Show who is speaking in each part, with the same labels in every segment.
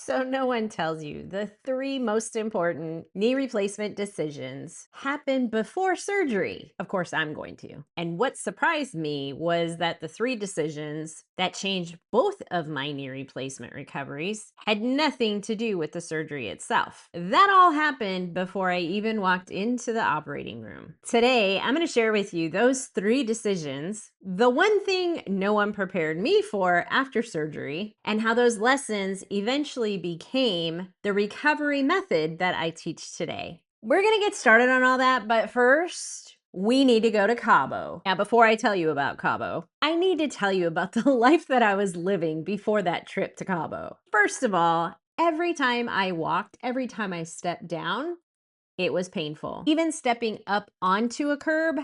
Speaker 1: So, no one tells you the three most important knee replacement decisions happen before surgery. Of course, I'm going to. And what surprised me was that the three decisions that changed both of my knee replacement recoveries had nothing to do with the surgery itself. That all happened before I even walked into the operating room. Today, I'm going to share with you those three decisions, the one thing no one prepared me for after surgery, and how those lessons eventually became the recovery method that I teach today. We're going to get started on all that, but first, we need to go to Cabo. Now, before I tell you about Cabo, I need to tell you about the life that I was living before that trip to Cabo. First of all, every time I walked, every time I stepped down, it was painful. Even stepping up onto a curb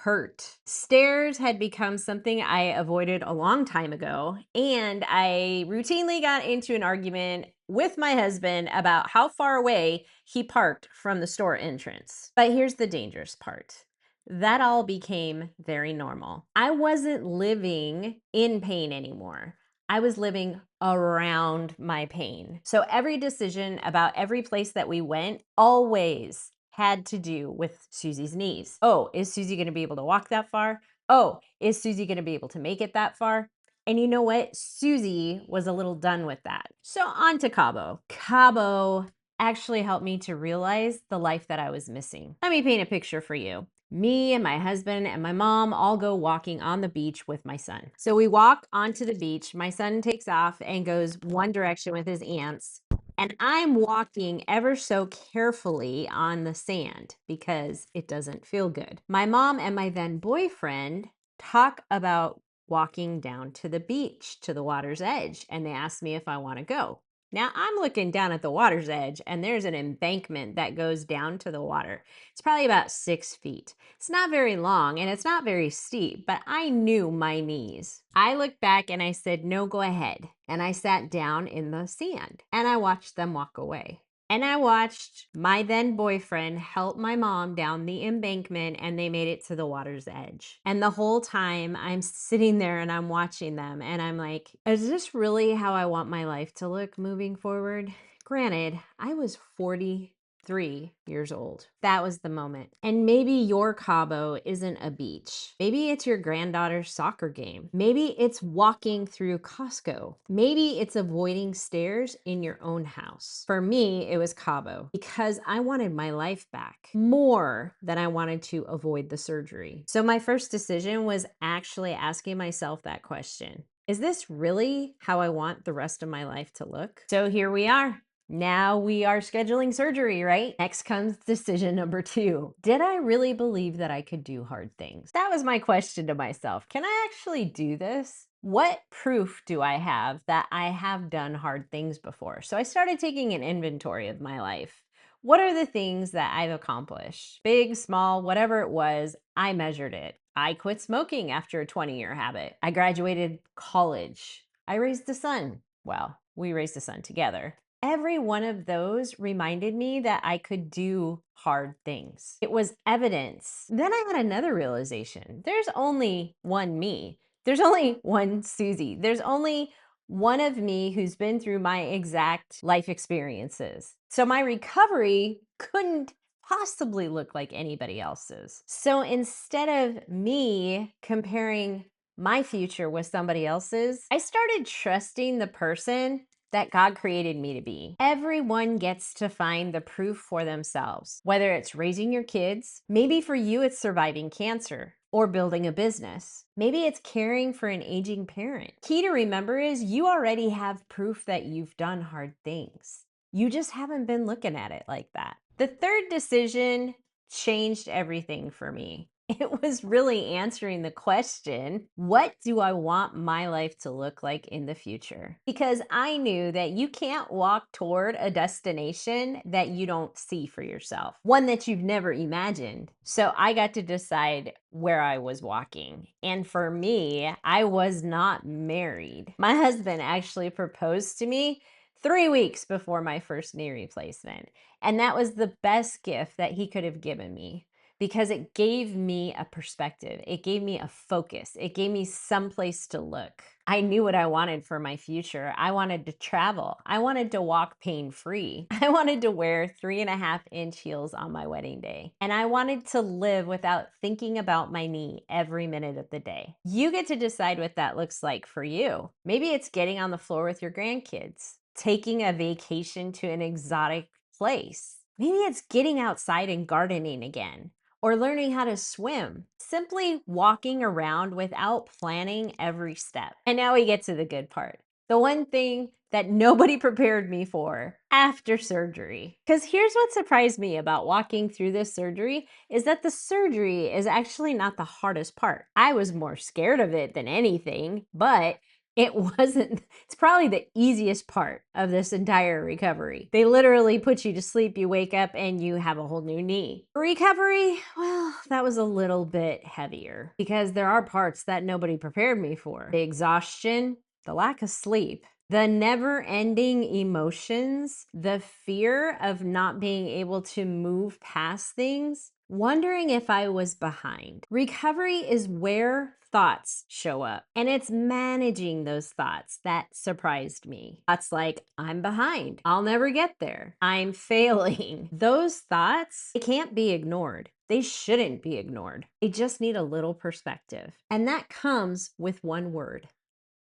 Speaker 1: hurt. Stairs had become something I avoided a long time ago, and I routinely got into an argument with my husband about how far away he parked from the store entrance. But here's the dangerous part. That all became very normal. I wasn't living in pain anymore. I was living around my pain. So every decision about every place that we went always had to do with Susie's knees. Oh, is Suzie going to be able to walk that far? Oh, is Suzie going to be able to make it that far? And you know what? Suzie was a little done with that. So on to Cabo. Cabo actually helped me to realize the life that I was missing. Let me paint a picture for you. Me and my husband and my mom all go walking on the beach with my son. So we walk onto the beach. My son takes off and goes one direction with his aunts. And I'm walking ever so carefully on the sand because it doesn't feel good. My mom and my then boyfriend talk about walking down to the beach, to the water's edge, and they ask me if I want to go. Now I'm looking down at the water's edge and there's an embankment that goes down to the water. It's probably about 6 feet. It's not very long and it's not very steep, but I knew my knees. I looked back and I said, no, go ahead. And I sat down in the sand and I watched them walk away. And I watched my then boyfriend help my mom down the embankment and they made it to the water's edge. And the whole time I'm sitting there and I'm watching them and I'm like, is this really how I want my life to look moving forward? Granted, I was 43 years old. That was the moment. And maybe your Cabo isn't a beach. Maybe it's your granddaughter's soccer game. Maybe it's walking through Costco. Maybe it's avoiding stairs in your own house. For me, it was Cabo because I wanted my life back more than I wanted to avoid the surgery. So my first decision was actually asking myself that question. Is this really how I want the rest of my life to look? So here we are. Now we are scheduling surgery, right? Next comes decision number 2. Did I really believe that I could do hard things? That was my question to myself. Can I actually do this? What proof do I have that I have done hard things before? So I started taking an inventory of my life. What are the things that I've accomplished? Big, small, whatever it was, I measured it. I quit smoking after a 20-year habit. I graduated college. I raised a son. Well, we raised a son together. Every one of those reminded me that I could do hard things. It was evidence. Then I had another realization. There's only one me. There's only one Suzie. There's only one of me who's been through my exact life experiences. So my recovery couldn't possibly look like anybody else's. So instead of me comparing my future with somebody else's, I started trusting the person that God created me to be. Everyone gets to find the proof for themselves, whether it's raising your kids, maybe for you it's surviving cancer or building a business. Maybe it's caring for an aging parent. Key to remember is you already have proof that you've done hard things. You just haven't been looking at it like that. The third decision changed everything for me. It was really answering the question, what do I want my life to look like in the future? Because I knew that you can't walk toward a destination that you don't see for yourself, one that you've never imagined. So I got to decide where I was walking. And for me, I was not married. My husband actually proposed to me 3 weeks before my first knee replacement. And that was the best gift that he could have given me. because it gave me a perspective. It gave me a focus. It gave me some place to look. I knew what I wanted for my future. I wanted to travel. I wanted to walk pain free. I wanted to wear 3.5-inch heels on my wedding day. And I wanted to live without thinking about my knee every minute of the day. You get to decide what that looks like for you. Maybe it's getting on the floor with your grandkids, taking a vacation to an exotic place. Maybe it's getting outside and gardening again, or learning how to swim, simply walking around without planning every step. And now we get to the good part. The one thing that nobody prepared me for after surgery. Because here's what surprised me about walking through this surgery is that the surgery is actually not the hardest part. I was more scared of it than anything, but it wasn't, it's probably the easiest part of this entire recovery. They literally put you to sleep, you wake up, and you have a whole new knee. Recovery, well, that was a little bit heavier because there are parts that nobody prepared me for. The exhaustion, the lack of sleep, the never-ending emotions, the fear of not being able to move past things, wondering if I was behind. Recovery is where thoughts show up, and it's managing those thoughts that surprised me. Thoughts like, I'm behind, I'll never get there, I'm failing. Those thoughts, they can't be ignored. They shouldn't be ignored. They just need a little perspective. And that comes with one word: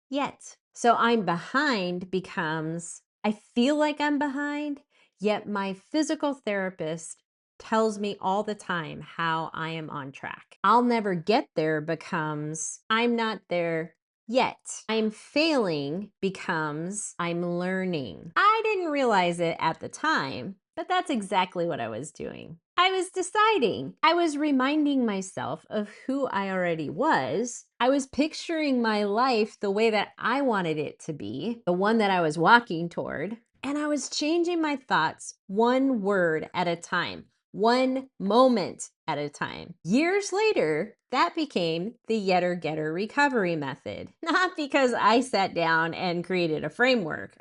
Speaker 1: yet. So I'm behind becomes, I feel like I'm behind, yet my physical therapist tells me all the time how I am on track. I'll never get there becomes, I'm not there yet. I'm failing becomes, I'm learning. I didn't realize it at the time, but that's exactly what I was doing. I was deciding. I was reminding myself of who I already was. I was picturing my life the way that I wanted it to be, the one that I was walking toward. And I was changing my thoughts one word at a time, one moment at a time. Years later, that became the Yetter Getter recovery method. Not because I sat down and created a framework,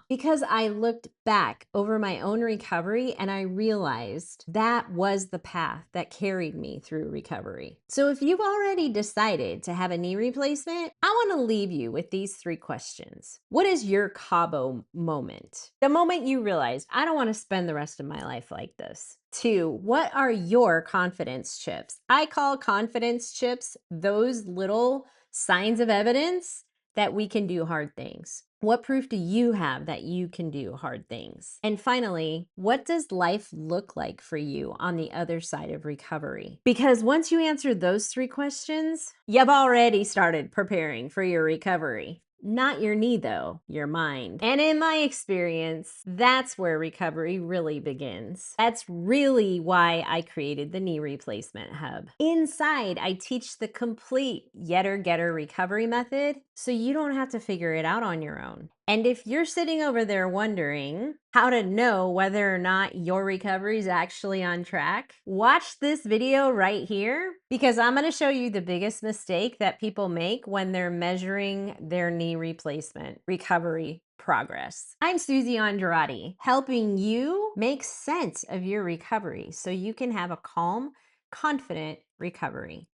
Speaker 1: because I looked back over my own recovery and I realized that was the path that carried me through recovery. So if you've already decided to have a knee replacement, I want to leave you with these 3 questions. What is your Cabo moment? The moment you realized, I don't want to spend the rest of my life like this. 2, what are your confidence chips? I call confidence chips those little signs of evidence that we can do hard things. What proof do you have that you can do hard things? And finally, what does life look like for you on the other side of recovery? Because once you answer those 3 questions, you've already started preparing for your recovery. Not your knee though, your mind. And in my experience, that's where recovery really begins. That's really why I created the Knee Replacement Hub. Inside, I teach the complete Yetter Getter recovery method so you don't have to figure it out on your own. And if you're sitting over there wondering how to know whether or not your recovery is actually on track, watch this video right here because I'm going to show you the biggest mistake that people make when they're measuring their knee replacement recovery progress. I'm Suzie Andrade, helping you make sense of your recovery so you can have a calm, confident recovery.